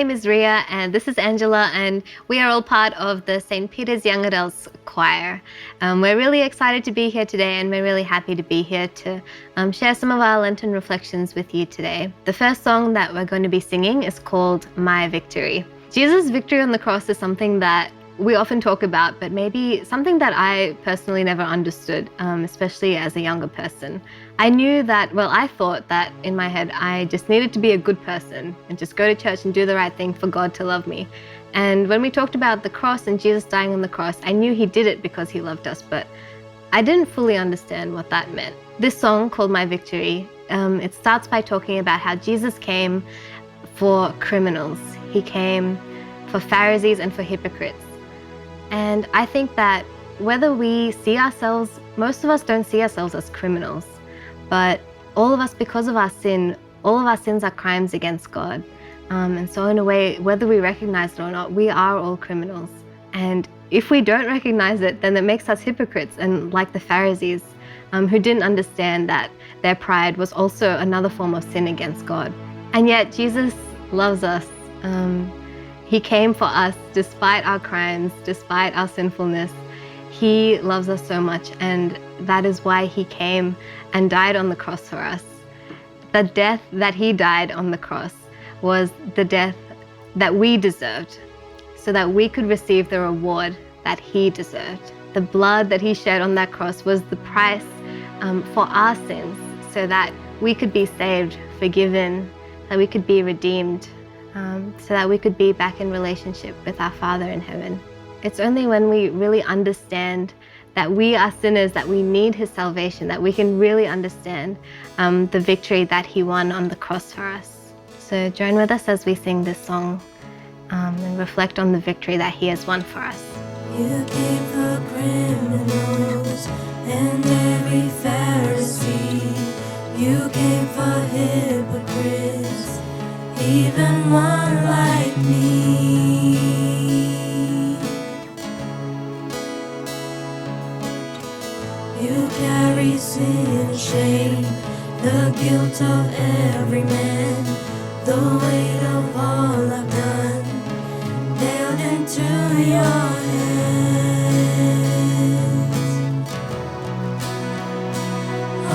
name is Rhea and this is Angela, and we are all part of the St. Peter's Young Adults Choir. We're really excited to be here today, and we're really happy to be here to share some of our Lenten reflections with you today. The first song that we're going to be singing is called My Victory. Jesus' victory on the cross is something that we often talk about, but maybe something that I personally never understood, especially as a younger person. I knew that, I thought that in my head, I just needed to be a good person and just go to church and do the right thing for God to love me. And when we talked about the cross and Jesus dying on the cross, I knew he did it because he loved us, but I didn't fully understand what that meant. This song called My Victory, it starts by talking about how Jesus came for criminals. He came for Pharisees and for hypocrites. And I think that whether we see ourselves, most of us don't see ourselves as criminals, but all of us, because of our sin, all of our sins are crimes against God. And so in a way, whether we recognize it or not, we are all criminals. And if we don't recognize it, then it makes us hypocrites, and like the Pharisees, who didn't understand that their pride was also another form of sin against God. And yet Jesus loves us. He came for us despite our crimes, despite our sinfulness. He loves us so much, and that is why he came and died on the cross for us. The death that he died on the cross was the death that we deserved, so that we could receive the reward that he deserved. The blood that he shed on that cross was the price for our sins, so that we could be saved, forgiven, that we could be redeemed, so that we could be back in relationship with our Father in heaven. It's only when we really understand that we are sinners, that we need his salvation, that we can really understand the victory that he won on the cross for us. So join with us as we sing this song and reflect on the victory that he has won for us. You came for criminals and every Pharisee. You came for hypocrites, even one like me. You carry sin and shame, the guilt of every man, the weight of all I've done, nailed into your hands.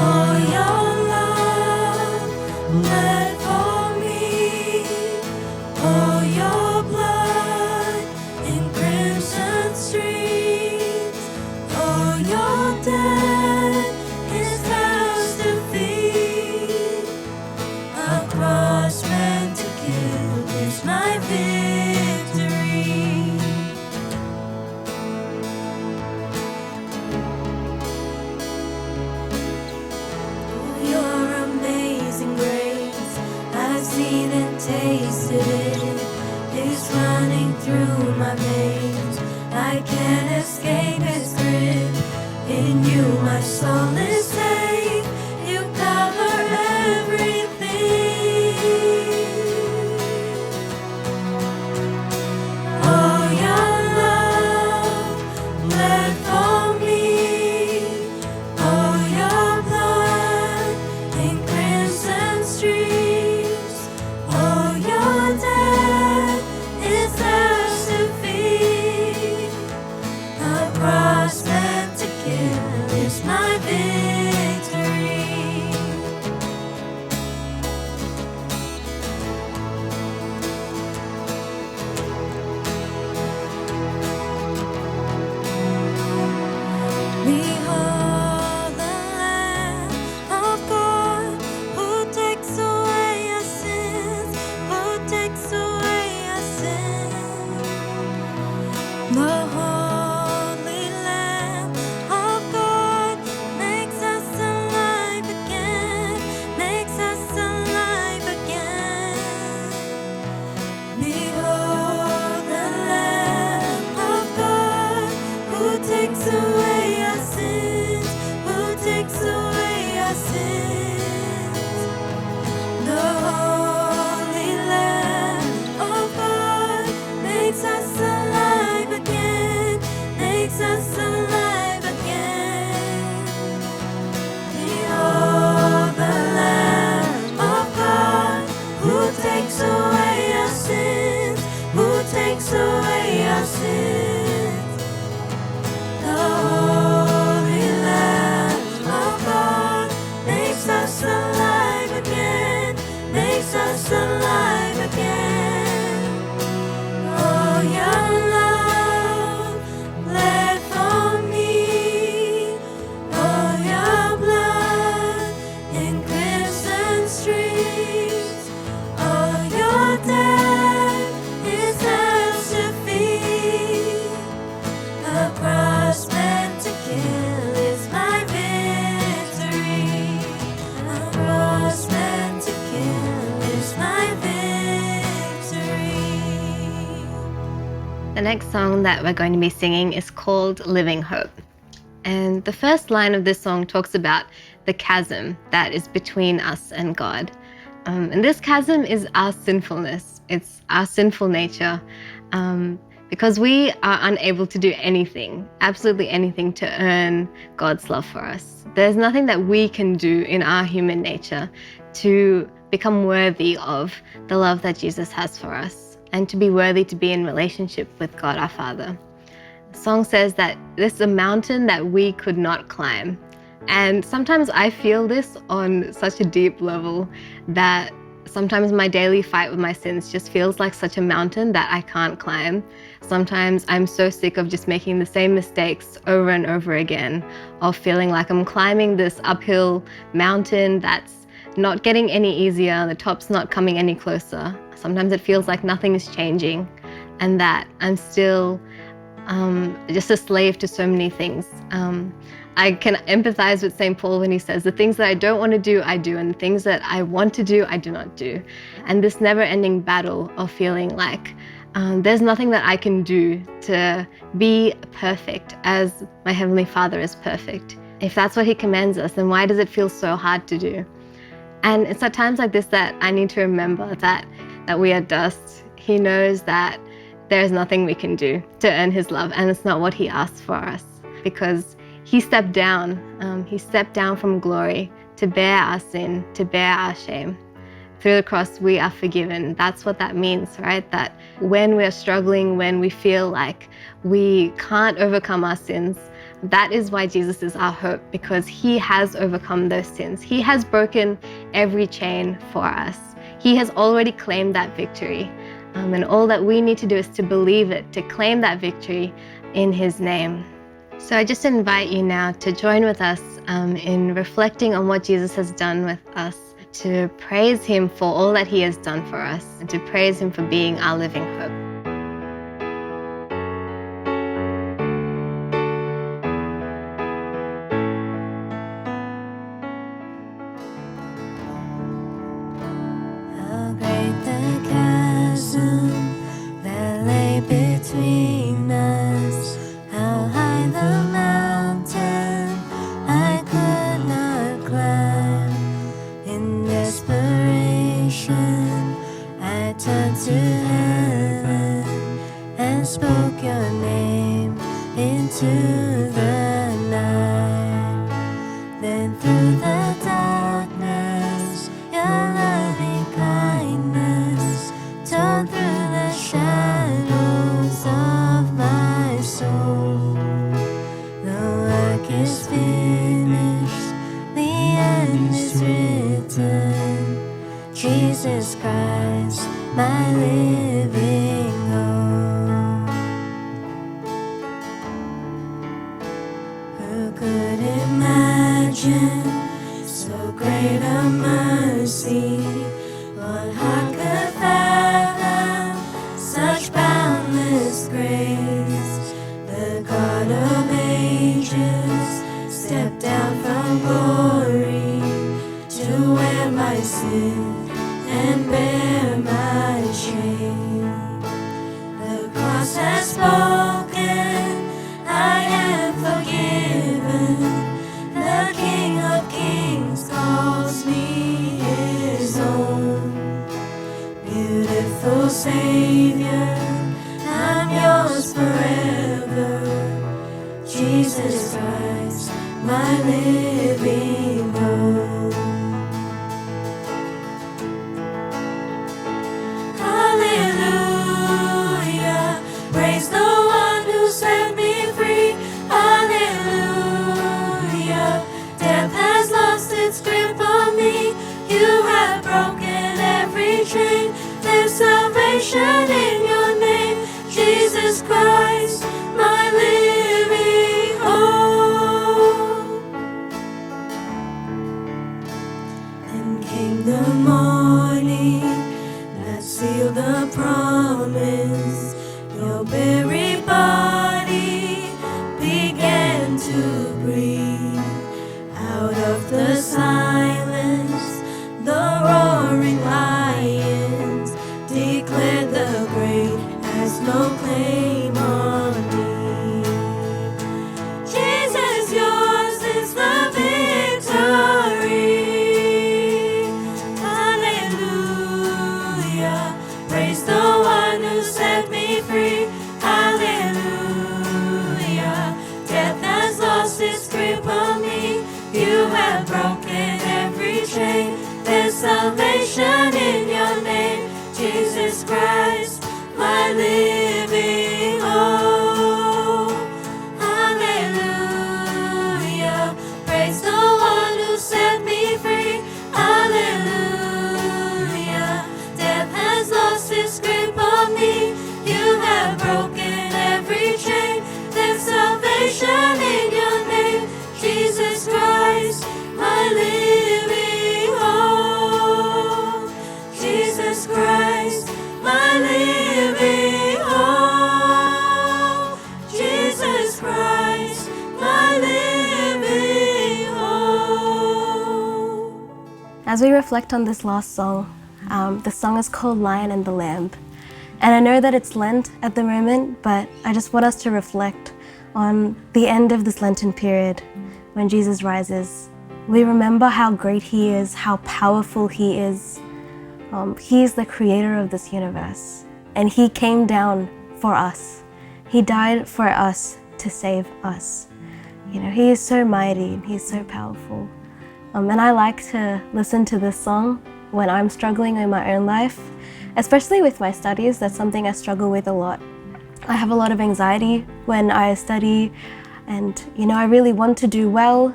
Oh, your love bled for me. Oh, your blood in crimson streams. Oh, your death is past defeat. A cross meant to kill is my victory. Oh, your amazing grace, I've seen and tasted it. It's running through my veins. I can't escape its grip. In you my soul is safe. You cover everything. Oh, your love bled for me. Oh, your blood in crimson streams. Oh, your death is past defeat. A cross meant to kill is my victory. next song that we're going to be singing is called Living Hope. And the first line of this song talks about the chasm that is between us and God. And this chasm is our sinfulness. It's our sinful nature. Because we are unable to do anything, absolutely anything, to earn God's love for us. There's nothing that we can do in our human nature to become worthy of the love that Jesus has for us and to be worthy to be in relationship with God our Father. The song says that this is a mountain that we could not climb. And sometimes I feel this on such a deep level that sometimes my daily fight with my sins just feels like such a mountain that I can't climb. Sometimes I'm so sick of just making the same mistakes over and over again, of feeling like I'm climbing this uphill mountain that's not getting any easier, the top's not coming any closer. Sometimes it feels like nothing is changing and that I'm still just a slave to so many things. I can empathize with St. Paul when he says, the things that I don't want to do, I do, and the things that I want to do, I do not do. And this never-ending battle of feeling like there's nothing that I can do to be perfect as my Heavenly Father is perfect. If that's what He commands us, then why does it feel so hard to do? And it's at times like this that I need to remember that we are dust. He knows that there's nothing we can do to earn His love, and it's not what He asks for us, because He stepped down. He stepped down from glory to bear our sin, to bear our shame. Through the cross, we are forgiven. That's what that means, right? That when we're struggling, when we feel like we can't overcome our sins, that is why Jesus is our hope, because He has overcome those sins. He has broken every chain for us. He has already claimed that victory. And all that we need to do is to believe it, to claim that victory in His name. So I just invite you now to join with us in reflecting on what Jesus has done with us, to praise Him for all that He has done for us, and to praise Him for being our living hope. How great the chasm that lay between us, how high the mountain I could not climb. In desperation, I turned to heaven and spoke your name into the night. Then through the darkness, your loving kindness tore through the shadows of my soul. The work is finished, the end is written. Jesus Christ, my living hope. Who could imagine so great a mercy? What heart could fathom such boundless grace? The God of ages stepped down from glory to wear my sin and bear my shame. The cross has spoken, I am forgiven. The King of Kings calls me His own. Beautiful Savior, I'm yours forever. Jesus Christ, my living hope. Hallelujah, praise the one who set me free. Hallelujah, death has lost its grip on me. You have broken every chain. There's salvation in your name, Jesus Christ, my living hope. As we reflect on this last song, the song is called Lion and the Lamb. And I know that it's Lent at the moment, but I just want us to reflect on the end of this Lenten period when Jesus rises. We remember how great he is, how powerful he is. He is the creator of this universe, and he came down for us. He died for us to save us. You know, he is so mighty and he's so powerful. And I like to listen to this song when I'm struggling in my own life, especially with my studies. That's something I struggle with a lot. I have a lot of anxiety when I study, and you know, I really want to do well,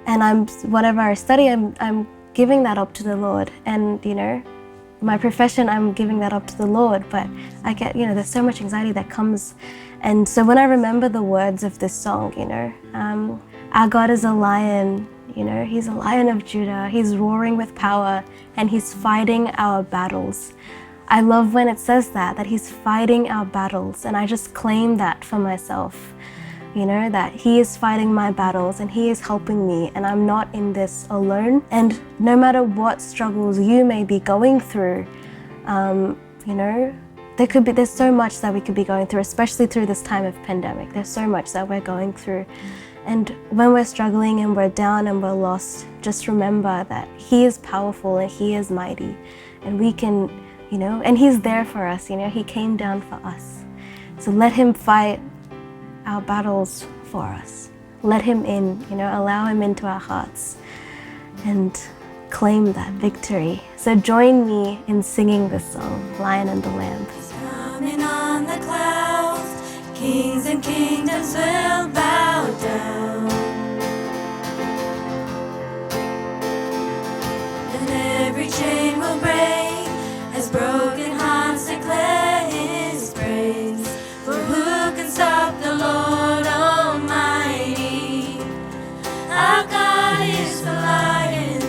whatever I study, I'm giving that up to the Lord. And you know, my profession, I'm giving that up to the Lord, but I get, you know, there's so much anxiety that comes. And so when I remember the words of this song, you know, our God is a lion, you know, he's a lion of Judah, he's roaring with power, and he's fighting our battles. I love when it says that he's fighting our battles, and I just claim that for myself, you know, that he is fighting my battles and he is helping me, and I'm not in this alone. And no matter what struggles you may be going through, you know, there's so much that we could be going through, especially through this time of pandemic. There's so much that we're going through. And when we're struggling and we're down and we're lost, just remember that he is powerful and he is mighty, and we can, you know, and he's there for us, you know, he came down for us. So let him fight our battles for us. Let him in, you know, allow him into our hearts and claim that victory. So join me in singing this song, Lion and the Lamb. Coming on the clouds, kings and kingdoms will bow down, and every chain will break as broken hearts declare his praise. For who can stop the Lord Almighty? Our God is the Lion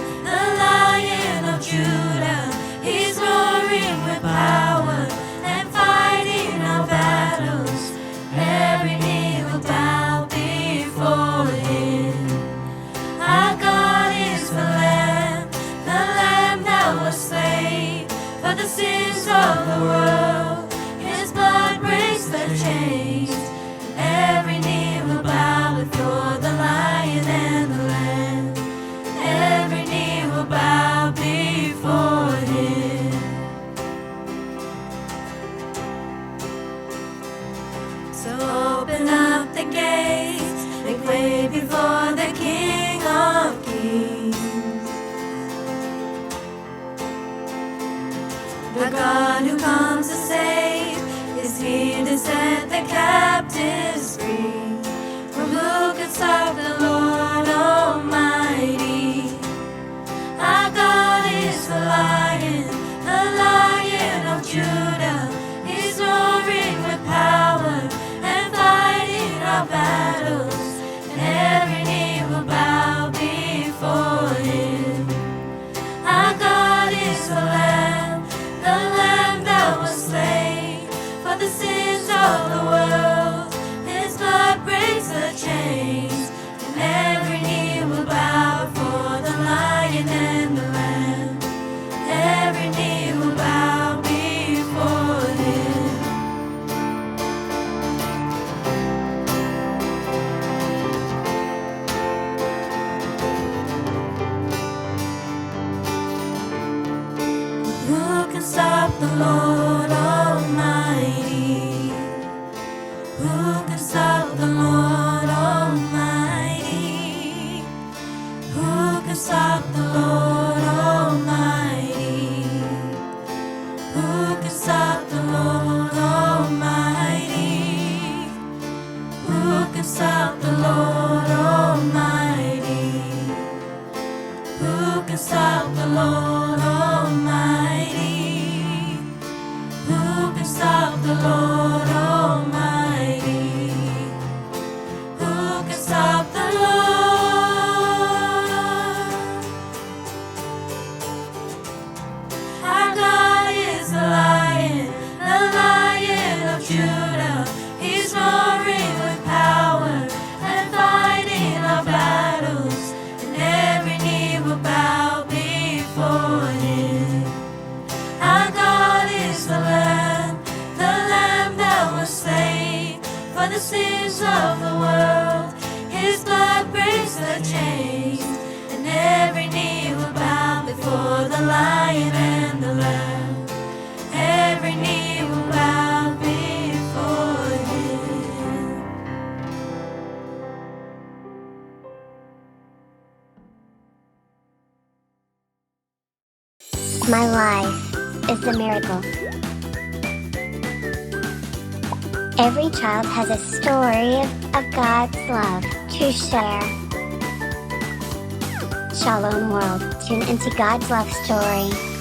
of Judah. He's roaring with power and fighting our battles. Every knee will bow before him. Our God is the Lamb that was slain for the sins of the world. His blood breaks the chains. Every knee will bow before the Lion and the Lamb. Every knee will bow before him. So open up the gates, make way before the King of Kings. The God who comes to save is here to set the captives free. For who can stop the Lord Almighty? Our God is the Lion of Judah. He's roaring with power and fighting our battles. And every knee will bow before him. Our God is the Lamb that was slain for the sins of the world. His blood breaks the chains, and every knee will bow before the Lion and the Lamb. Every knee will bow before him. Who can stop the Lord Almighty? Who can stop the Lord Almighty? Who can stop the Lord Almighty? Who can stop the Lord Almighty? Who can stop the Lord Almighty? Who can stop the Lord Almighty? Who can stop the Lord Almighty? Who can stop the Lord? Our God is the Lion of Judah. He's roaring with power and fighting our battles, and every knee will bow for the sins of the world. His blood breaks the chains, and every knee will bow before the Lion and the Lamb. Every knee will bow before him. My life is a miracle. Every child has a story of God's love to share. Shalom world, tune into God's love story.